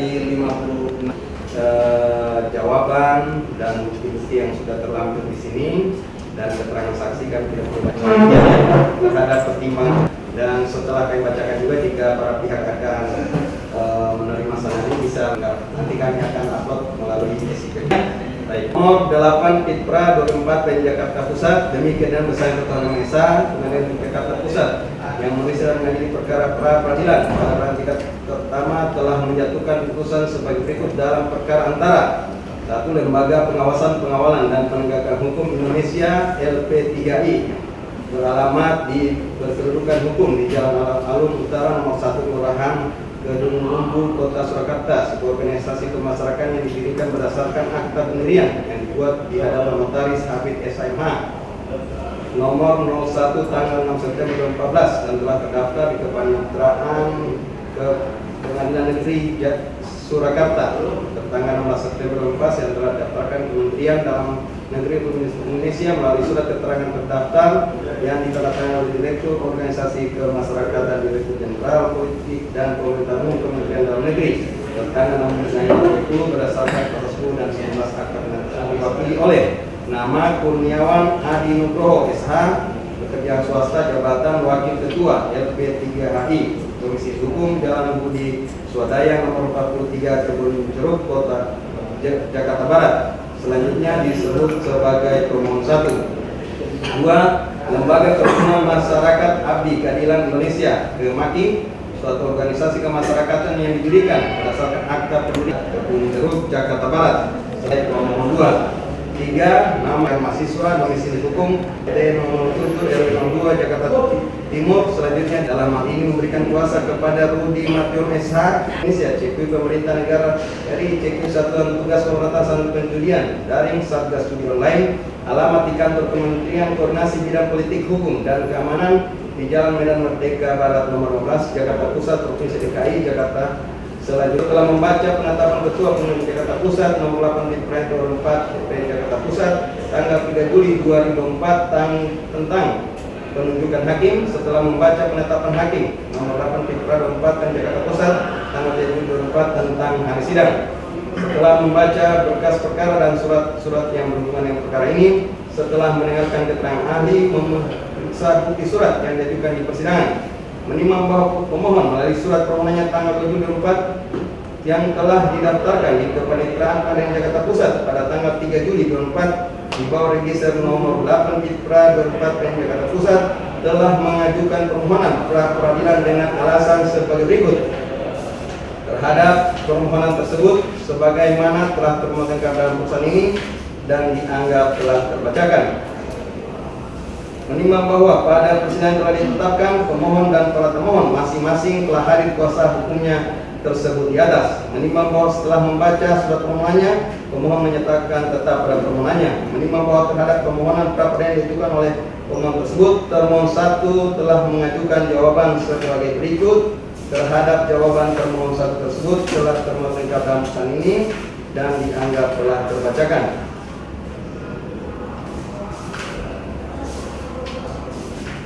dari 50 jawaban dan bukti yang sudah terlampir di sini dan keterangan saksi kami tidak perlu baca terhadap pertimbangan, dan setelah kami bacakan juga jika para pihak akan menerima saran ini bisa nanti kami akan upload melalui SIP. Baik. Nomor 8 Pitpra 24 PN Jakarta Pusat demi keadaan besar Ketua Esa Pengadilan Jakarta Pusat yang memeriksa mengadili perkara pra peradilan pada tingkat pertama telah menjatuhkan putusan sebagai berikut dalam perkara antara satu Lembaga Pengawasan Pengawalan dan Penegakan Hukum Indonesia LP3I beralamat di berkedudukan hukum di Jalan Alun Utara nomor 1 Kelurahan Gedung Lumbu, Kota Surakarta, sebuah organisasi kemasyarakatan yang didirikan berdasarkan akta pendirian yang dibuat di hadapan notaris Hafid SMH nomor 01 tanggal 6 September 2014 dan telah terdaftar di Kepaniteraan ke Pengadilan Negeri Surakarta tertanggal 16 September 2014 yang telah didaftarkan Kementerian Dalam Negeri Indonesia melalui surat keterangan terdaftar yang ditandatangani oleh Direktur Organisasi Kemasyarakatan Direktur Jenderal Politik dan Pemerintahan Umum Kementerian Dalam Negeri tertanggal 6 Januari 2020 berdasarkan proses dan 19 akta penandatangan diwakili oleh nama Kurniawan Adi Nugroho SH, pekerjaan swasta, jabatan Wakil Ketua LP3HI, Komisi Hukum Jalan Budi Swadaya nomor 43 Kebun Jeruk, Kota Jakarta Barat. Selanjutnya disebut sebagai permohon 1. 2. Lembaga Kerukunan Masyarakat Abdi Keadilan Indonesia (KMAI), suatu organisasi kemasyarakatan yang didirikan berdasarkan akta pendirian Kebun Jeruk, Jakarta Barat. Sebagai permohon 2. 3. Nama mahasiswa domisili hukum PT nomor 7 RW 02 Jakarta Timur. Selanjutnya dalam hal ini memberikan kuasa kepada Rudi Mation SH Indonesia CQ Pemerintah Negara RI CQ Satuan Tugas Pemberantasan Penjudian Daring Satgas Judi Online, alamat di kantor Kementerian Koordinasi Bidang Politik Hukum dan Keamanan di Jalan Medan Merdeka Barat nomor 15 Jakarta Pusat Provinsi DKI Jakarta. Selanjutnya telah membaca penetapan Ketua Pengadilan Jakarta Pusat nomor 8 Pitpra 24 PN Jakarta Pusat tanggal 3 Juli 2004 tentang penunjukan hakim. Setelah membaca penetapan hakim nomor 8 Pitpra 24 PN Jakarta Pusat tanggal 3 Juli 2004 tentang hari sidang. Setelah membaca berkas perkara dan surat-surat yang berhubungan dengan perkara ini, setelah mendengarkan keterangan ahli, memeriksa bukti surat yang diajukan di persidangan, menimbang bahwa pemohon melalui surat permohonannya tanggal 7 Juli 2004 yang telah didaftarkan di Kepaniteraan Pengadilan Jakarta Pusat pada tanggal 3 Juli 2004 di bawah register nomor 8 Pitpra 24 PN Jakarta Pusat telah mengajukan permohonan pra peradilan dengan alasan sebagai berikut. Terhadap permohonan tersebut sebagaimana telah termuat dalam putusan ini dan dianggap telah terbacakan. Menimbang bahwa pada persidangan telah ditetapkan pemohon dan para termohon masing-masing telah hadir kuasa hukumnya tersebut di atas. Menimbang bahwa setelah membaca surat permohonannya, pemohon menyatakan tetap pada permohonannya. Menimbang bahwa terhadap permohonan pra peradilan diajukan oleh pemohon tersebut, termohon 1 telah mengajukan jawaban sebagai berikut. Terhadap jawaban termohon 1 tersebut telah termuat lengkap dalam putusan ini dan dianggap telah terbacakan.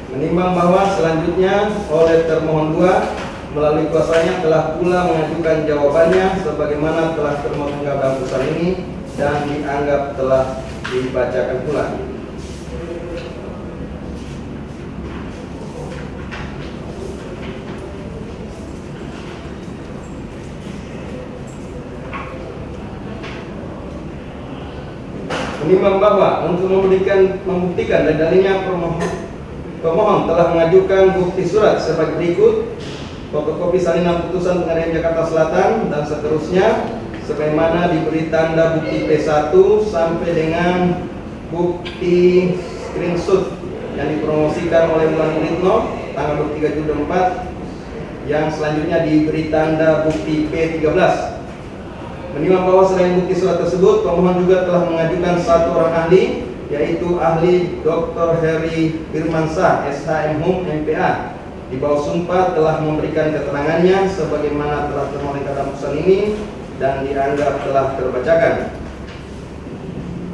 Menimbang bahwa selanjutnya oleh termohon 2 melalui kuasanya telah pula mengajukan jawabannya sebagaimana telah termuat lengkap dalam putusan ini dan dianggap telah dibacakan pula. Menimbang bahwa untuk membuktikan dalilnya pemohon telah mengajukan bukti surat sebagai berikut: fotokopi salinan putusan Pengadilan Jakarta Selatan dan seterusnya sebagaimana diberi tanda bukti P1 sampai dengan bukti screenshot yang dipromosikan oleh Mulan Ritno tanggal 23 Juli 2004 yang selanjutnya diberi tanda bukti P13. Menimbang bahwa selain bukti surat tersebut, pemohon juga telah mengajukan 1 orang ahli, yaitu ahli Dr. Heri Firmansyah SHM Hum MPA di bawah sumpah telah memberikan keterangannya sebagaimana telah termuat dalam putusan ini dan dianggap telah terbacakan.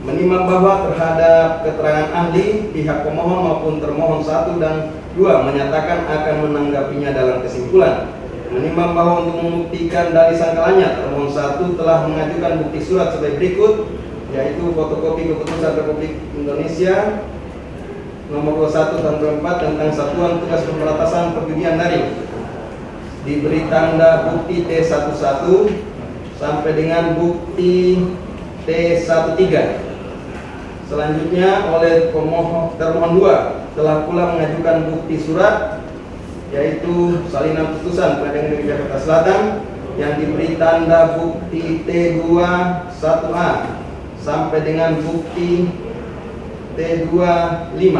Menimbang bahwa terhadap keterangan ahli, pihak pemohon maupun termohon 1 dan 2 menyatakan akan menanggapinya dalam kesimpulan. menimbang bahwa untuk membuktikan dalil sangkalannya, termohon 1 telah mengajukan bukti surat sebagai berikut, yaitu fotokopi keputusan Republik Indonesia nomor 21 tahun 2004 tentang Satuan Tugas Pemberantasan Perjudian Daring, diberi tanda bukti T11 sampai dengan bukti T13. Selanjutnya oleh termohon 2 telah pula mengajukan bukti surat, yaitu salinan putusan Pengadilan Negeri Jakarta Selatan yang diberi tanda bukti T21A sampai dengan bukti T25.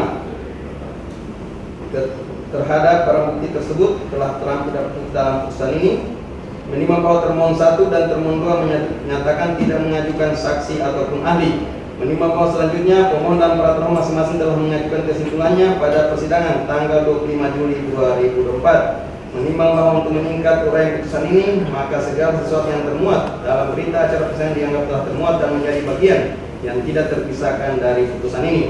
Terhadap barang bukti tersebut telah terangkum dalam putusan ini. Menimbang bahwa termohon 1 dan termohon 2 menyatakan tidak mengajukan saksi ataupun ahli. Menimbang bahwa selanjutnya pemohon dan para termohon masing-masing telah mengajukan kesimpulannya pada persidangan tanggal 25 Juli 2024. Menimbang bahwa untuk meningkat uraian putusan ini, maka segala sesuatu yang termuat dalam berita acara persidangan dianggap telah termuat dan menjadi bagian yang tidak terpisahkan dari putusan ini.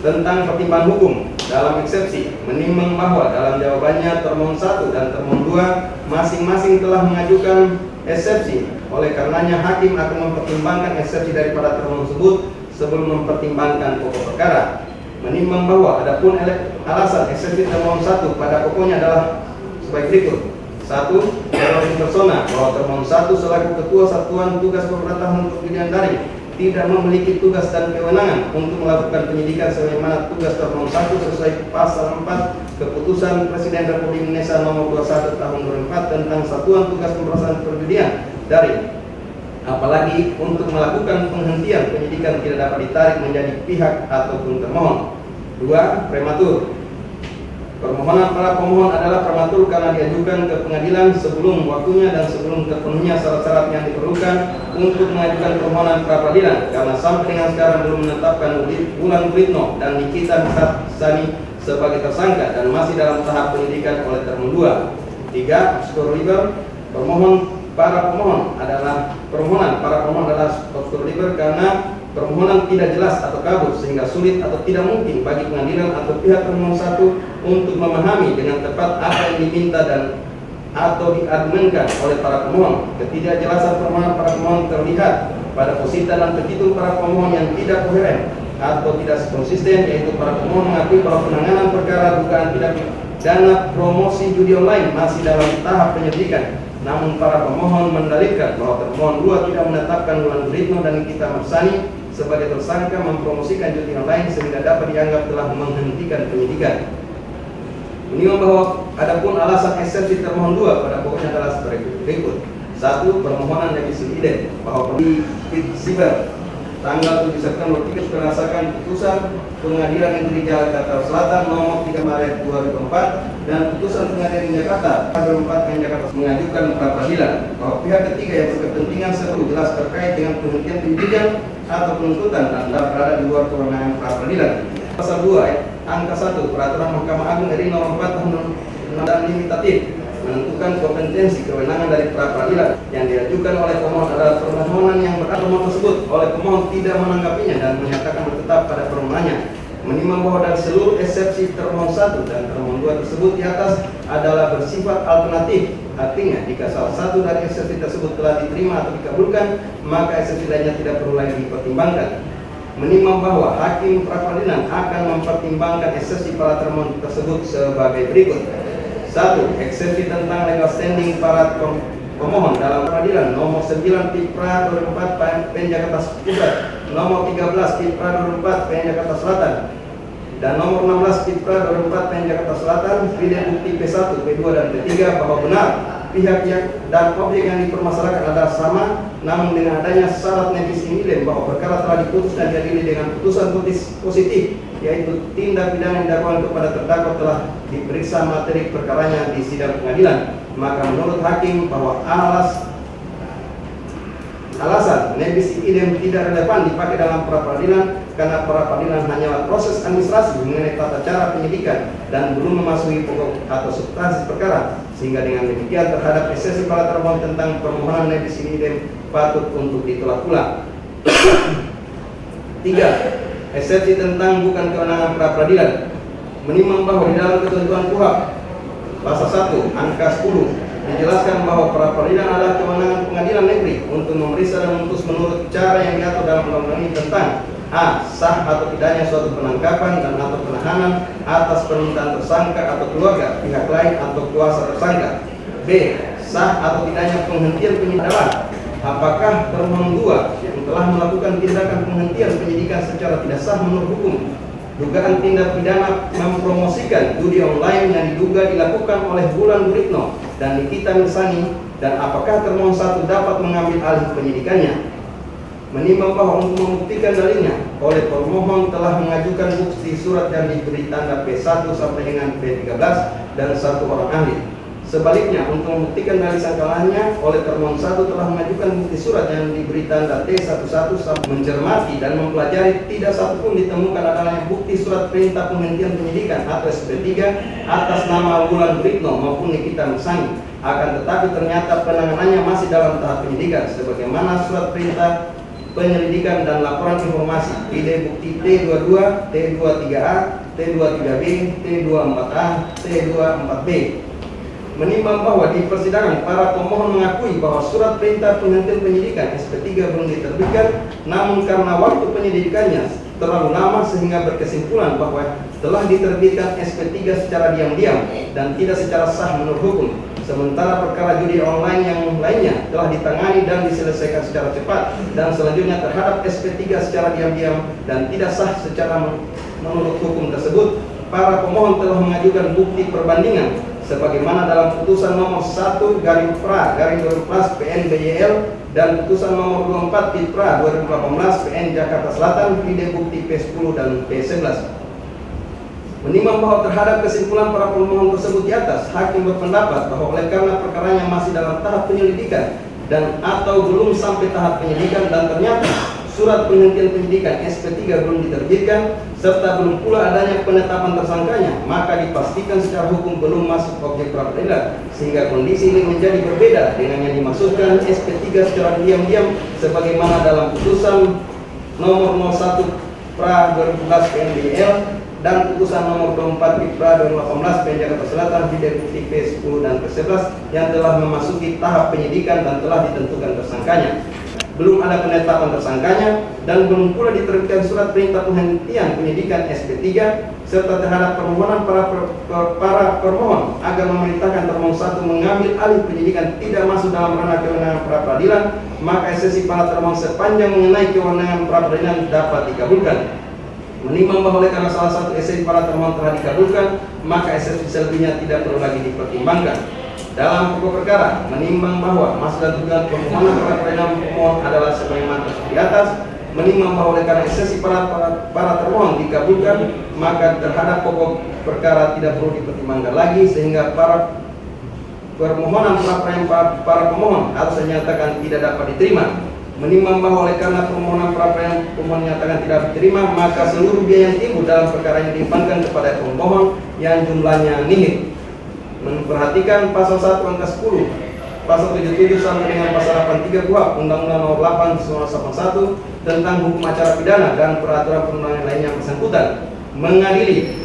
Tentang pertimbangan hukum dalam eksepsi, menimbang bahwa dalam jawabannya termohon 1 dan termohon 2 masing-masing telah mengajukan eksepsi. Oleh karenanya hakim akan mempertimbangkan eksepsi daripada termohon tersebut sebelum mempertimbangkan pokok perkara. Menimbang bahwa adapun alasan eksepsi termohon 1 pada pokoknya adalah sebagai berikut. 1. Termohon persona bahwa termohon 1 selaku Ketua Satuan Tugas Pemberantasan Perjudian Daring tidak memiliki tugas dan kewenangan untuk melakukan penyidikan sebagaimana tugas termohon 1 sesuai pasal 4 Keputusan Presiden Republik Indonesia nomor 21 tahun 2004 tentang Satuan Tugas Pemberantasan Perjudian Daring. Apalagi untuk melakukan penghentian penyidikan tidak dapat ditarik menjadi pihak ataupun termohon. 2. Prematur. Permohonan para pemohon adalah prematur karena diajukan ke pengadilan sebelum waktunya dan sebelum terpenuhnya syarat-syarat yang diperlukan untuk mengajukan permohonan pra peradilan, karena sampai dengan sekarang belum menetapkan Wulan Guritno dan Nikita Mirzani sebagai tersangka dan masih dalam tahap penyidikan oleh termohon 2. 3. Obscur liber. Permohonan para pemohon adalah obscur liber karena permohonan tidak jelas atau kabur sehingga sulit atau tidak mungkin bagi pengadilan atau pihak termohon 1 untuk memahami dengan tepat apa yang diminta dan atau diargumenkan oleh para pemohon. Ketidakjelasan permohonan para pemohon terlihat pada posita dan petitum para pemohon yang tidak koheren atau tidak konsisten, yaitu para pemohon mengakui bahwa penanganan perkara dugaan tindak pidana promosi judi online masih dalam tahap penyelidikan. Namun para pemohon mendalilkan bahwa termohon 2 tidak menetapkan Wulan Guritno dan Nikita Mirzani sebagai tersangka mempromosikan judi online sehingga dapat dianggap telah menghentikan penyidikan. Menimbang bahwa adapun alasan eksepsi termohon 2 pada pokoknya adalah sebagai berikut. 1. Permohonan revisi idem bahwa Siber tanggal 7 September 3 berdasarkan putusan Pengadilan Negeri Jakarta Selatan nomor 3 Maret 2004 dan putusan Pengadilan Negeri Jakarta 2004 Jakarta mengajukan pra peradilan bahwa pihak ketiga yang berkepentingan seru jelas terkait dengan penghentian penyidikan atau penuntutan dan berada di luar kewenangan pra peradilan. Pasal 2 angka 1 Peraturan Mahkamah Agung RI nomor 4 tahun 6 limitatif menentukan kompetensi kewenangan dari pra peradilan yang diajukan oleh pemohon adalah permohonan yang permohonan tersebut oleh pemohon tidak menanggapinya dan menyatakan bertetap pada permohonannya. Menimbang bahwa dari seluruh eksepsi termohon 1 dan termohon 2 tersebut di atas adalah bersifat alternatif, artinya jika salah satu dari eksepsi tersebut telah diterima atau dikabulkan, maka eksepsi lainnya tidak perlu lagi dipertimbangkan. Menimbang bahwa hakim pra peradilan akan mempertimbangkan eksepsi para termohon tersebut sebagai berikut. 1. Eksepsi tentang legal standing para pemohon dalam peradilan nomor 9 Pipra 2004 PN Jakarta Pusat, nomor 13 Pipra 2004 PN Jakarta Selatan, dan nomor 16 Pipra 2004 PN Jakarta Selatan, video bukti P1, P2, dan P3 bahwa benar pihak yang dan objek yang dipermasalahkan adalah sama, namun dengan adanya syarat nebis in idem bahwa perkara telah diputus dan diadili dengan putusan positif, yaitu tindak pidana yang didakwakan kepada terdakwa telah diperiksa materi perkaranya di sidang pengadilan, maka menurut hakim bahwa alasan nebis in idem tidak relevan dipakai dalam pra peradilan karena pra peradilan hanyalah proses administrasi mengenai tata cara penyidikan dan belum memasuki pokok atau substansi perkara, sehingga dengan demikian terhadap eksepsi para termohon tentang permohonan nebis in idem patut untuk ditolak pula. 3. Eksepsi tentang bukan kewenangan pra peradilan. Menimbang bahwa di dalam ketentuan KUHP Pasal 1 angka 10 dijelaskan bahwa pra peradilan adalah kewenangan pengadilan negeri untuk memeriksa dan memutus menurut cara yang diatur dalam undang-undang ini tentang a. sah atau tidaknya suatu penangkapan dan atau penahanan atas permintaan tersangka atau keluarga, pihak lain atau kuasa tersangka. b. sah atau tidaknya penghentian penyidikan. Apakah termohon 2 yang telah melakukan tindakan penghentian penyidikan secara tidak sah menurut hukum, dugaan tindak pidana mempromosikan judi online yang diduga dilakukan oleh Bulan Guritno dan Nikita Mirsani, dan apakah termohon 1 dapat mengambil alih penyidikannya. Menimbang bahwa untuk membuktikan dalilnya, oleh pemohon telah mengajukan bukti surat yang diberi tanda P1 sampai dengan P13 dan 1 orang ahli. Sebaliknya, untuk membuktikan dalil sangkalannya, oleh termohon 1 telah mengajukan bukti surat yang diberi tanda T11 sampai mencermati dan mempelajari tidak satupun ditemukan adanya bukti surat perintah penghentian penyidikan atau SP3 atas nama Bulan Guritno maupun Nikita Mirsani. Akan tetapi ternyata penanganannya masih dalam tahap penyidikan sebagaimana surat perintah penyelidikan dan laporan informasi ide bukti T22, T23A, T23B, T24A, T24B. Menimbang bahwa di persidangan para pemohon mengakui bahwa surat perintah penghentian penyidikan SP3 belum diterbitkan, namun karena waktu penyelidikannya terlalu lama sehingga berkesimpulan bahwa telah diterbitkan SP3 secara diam-diam dan tidak secara sah menurut hukum. Sementara perkara judi online yang lainnya telah ditangani dan diselesaikan secara cepat, dan selanjutnya terhadap SP3 secara diam-diam dan tidak sah secara menurut hukum tersebut, para pemohon telah mengajukan bukti perbandingan sebagaimana dalam putusan nomor 1/pra/2018 PN BYL dan putusan nomor 24/pra 2018 PN Jakarta Selatan ide bukti P10 dan P11. Menimbang bahwa terhadap kesimpulan para pemohon tersebut di atas, hakim berpendapat bahwa oleh karena perkaranya masih dalam tahap penyelidikan dan atau belum sampai tahap penyidikan dan ternyata surat penghentian penyidikan SP3 belum diterbitkan serta belum pula adanya penetapan tersangkanya, maka dipastikan secara hukum belum masuk objek pra peradilan, sehingga kondisi ini menjadi berbeda dengan yang dimaksudkan SP3 secara diam-diam sebagaimana dalam putusan nomor 01/pra/2018 PNBL dan putusan nomor 24/pra/2018 PN Jakarta Selatan ide bukti P10 dan P11 yang telah memasuki tahap penyidikan dan telah ditentukan tersangkanya. Belum ada penetapan tersangkanya dan belum pula diterbitkan surat perintah penghentian penyidikan SP3 serta terhadap permohonan para permohon agar memerintahkan termohon 1 mengambil alih penyidikan tidak masuk dalam ranah kewenangan pra peradilan, maka eksepsi para termohon sepanjang mengenai kewenangan pra peradilan dapat dikabulkan. Menimbang bahwa oleh karena salah satu eksepsi para termohon telah dikabulkan, maka eksepsi selebihnya tidak perlu lagi dipertimbangkan. Dalam pokok perkara, menimbang bahwa maksud dan tujuan permohonan pra peradilan pemohon adalah sebagaimana tersebut di atas, menimbang bahwa oleh karena eksepsi para termohon dikabulkan, maka terhadap pokok perkara tidak perlu dipertimbangkan lagi sehingga para permohonan pra peradilan para pemohon harus dinyatakan tidak dapat diterima. Menimbang bahwa oleh karena permohonan pra peradilan pemohon dinyatakan tidak diterima, maka seluruh biaya yang timbul dalam perkara yang dilimpahkan kepada pemohon yang jumlahnya nihil. Memperhatikan pasal 1 angka 10, pasal 77 sampai dengan pasal 83 KUHP Undang-Undang Nomor 8 1981 tentang hukum acara pidana dan peraturan perundangan lainnya bersangkutan, mengadili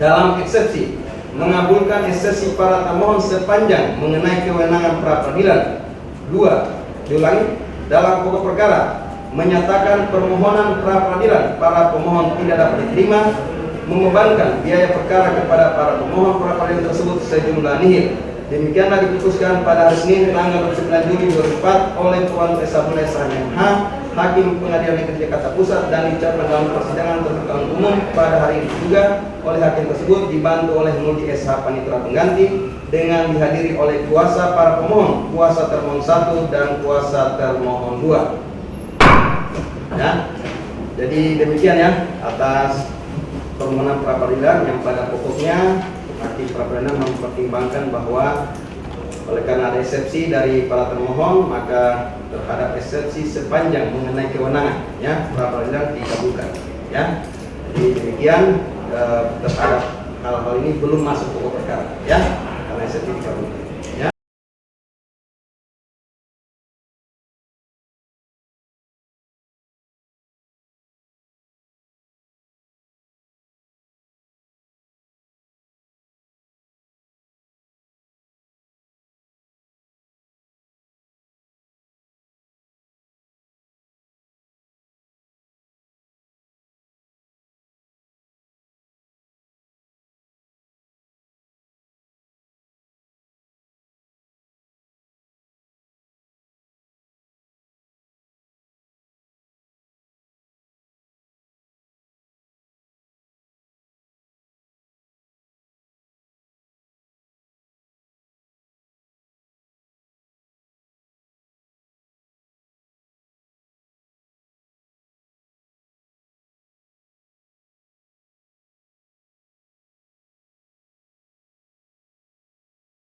dalam eksepsi mengabulkan eksepsi para termohon sepanjang mengenai kewenangan pra peradilan. 2. Diulangi, dalam pokok perkara menyatakan permohonan pra peradilan para pemohon tidak dapat diterima, membebankan biaya perkara kepada para pemohon pra peradilan tersebut sejumlah nihil. Demikianlah diputuskan pada hari Senin tanggal 29 Juli 2004 oleh Puan Tessa Mulai SH, Hakim Pengadilan Negeri Jakarta Pusat, dan diucapkan dalam persidangan terbuka umum pada hari ini juga oleh hakim tersebut dibantu oleh Muldi SH Panitera Pengganti dengan dihadiri oleh kuasa para pemohon, kuasa termohon 1 dan kuasa termohon 2. Ya, jadi demikian ya atas permohonan pra peradilan yang pada pokoknya hakim pra peradilan mempertimbangkan bahwa oleh karena ada eksepsi dari para termohon, maka terhadap eksepsi sepanjang mengenai kewenangan ya pra peradilan dikabulkan ya. Jadi demikian terhadap hal-hal ini belum masuk pokok perkara ya karena eksepsi dikabulkan.